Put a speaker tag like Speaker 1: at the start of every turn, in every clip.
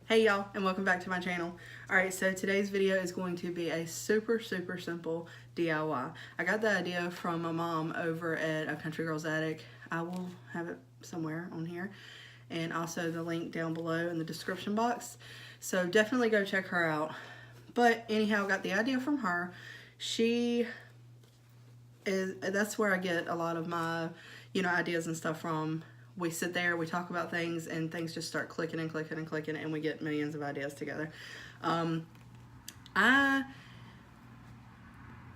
Speaker 1: Hey y'all, and welcome back to my channel. Alright, so today's video is going to be a super simple DIY. I got the idea from my mom over at A Country Girl's Attic. I will have it somewhere on here, and also the link down below in the description box. So definitely go check her out. But anyhow, got the idea from her. That's where I get a lot of my, ideas and stuff from. We sit there, we talk about things, and things just start clicking and clicking and clicking, and we get millions of ideas together. I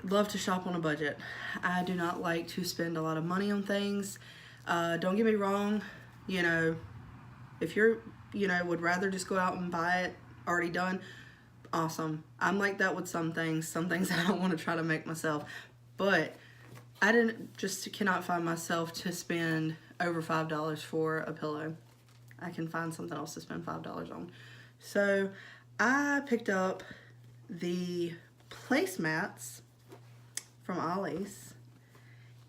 Speaker 1: love to shop on a budget. I do not like to spend a lot of money on things. Don't get me wrong, if you're, would rather just go out and buy it already done, awesome. I'm like that with some things I don't want to try to make myself. But I cannot find myself to spend over $5 for a pillow. I can find something else to spend $5 on. So I picked up the placemats from Ollie's,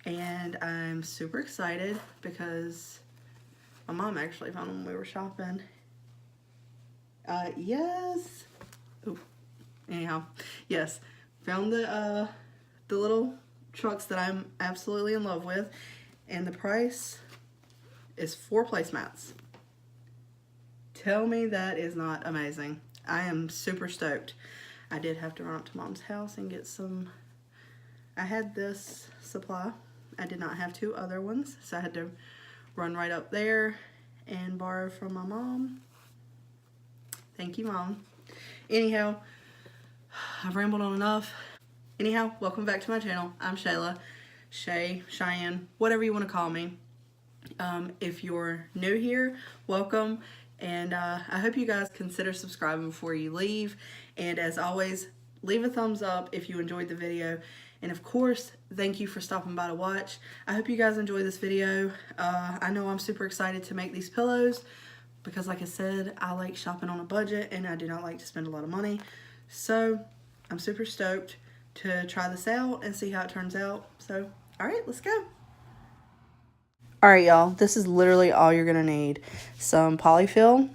Speaker 1: and I'm super excited because my mom actually found them when we were shopping. Yes. Ooh. Anyhow, yes, found the little trucks that I'm absolutely in love with, and the price is 4 placemats. Tell me that is not amazing. I am super stoked. I did have to run up to mom's house and get some. I had this supply. I did not have 2 other ones, so I had to run right up there and borrow from my mom. Thank you, Mom. Anyhow, I've rambled on enough. Anyhow, welcome back to my channel. I'm Shayla, Shay, Cheyenne, whatever you want to call me. If you're new here, welcome, and I hope you guys consider subscribing before you leave. And as always, leave a thumbs up if you enjoyed the video. And of course, thank you for stopping by to watch. I hope you guys enjoy this video. I know I'm super excited to make these pillows because, like I said, I like shopping on a budget and I do not like to spend a lot of money. So I'm super stoked to try this out and see how it turns out. So, alright, let's go. Alright, y'all, this is literally all you're going to need. Some polyfill,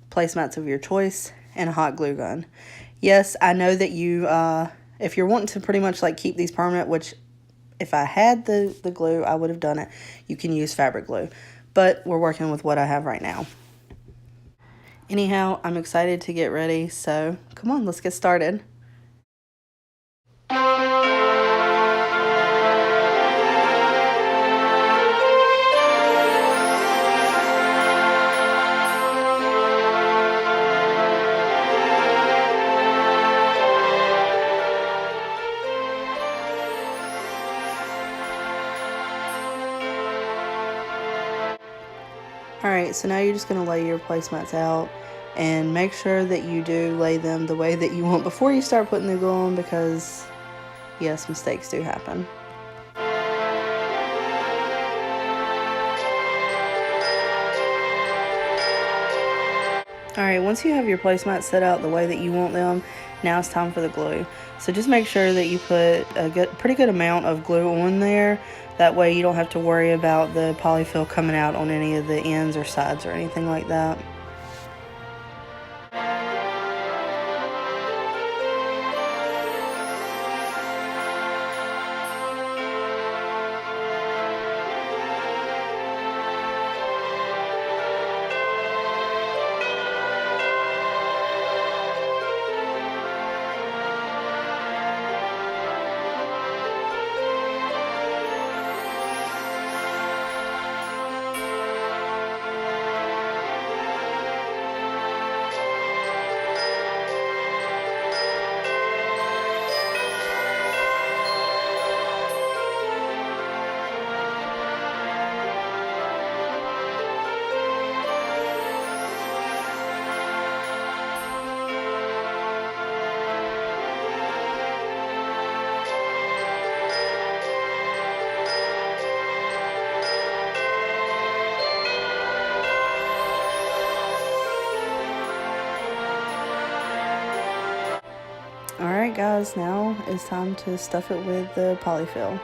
Speaker 1: placemats of your choice, and a hot glue gun. Yes, I know that you, if you're wanting to pretty much like keep these permanent, which if I had the glue, I would have done it, you can use fabric glue. But we're working with what I have right now. Anyhow, I'm excited to get ready, so come on, let's get started. Alright, so now you're just going to lay your placemats out and make sure that you do lay them the way that you want before you start putting the glue on, because yes, mistakes do happen. Alright, once you have your placemats set out the way that you want them, now it's time for the glue. So just make sure that you put a pretty good amount of glue on there. That way you don't have to worry about the polyfill coming out on any of the ends or sides or anything like that. Alright guys, now it's time to stuff it with the polyfill.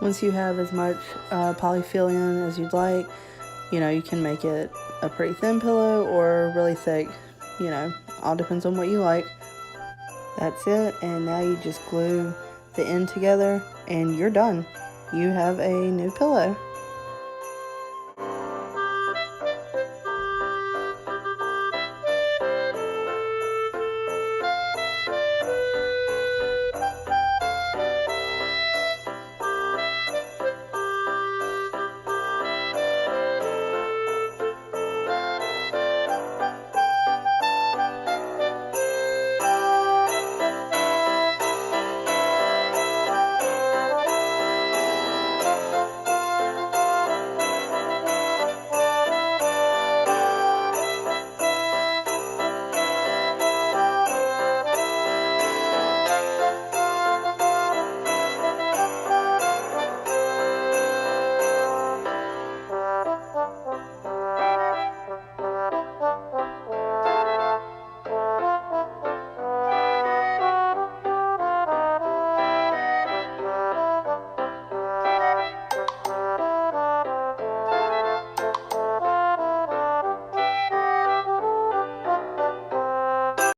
Speaker 1: once you have as much polyfill as you'd like, you know, you can make it a pretty thin pillow or really thick, you know, all depends on what you like. That's it, and now you just glue the end together and you're done. You have a new pillow.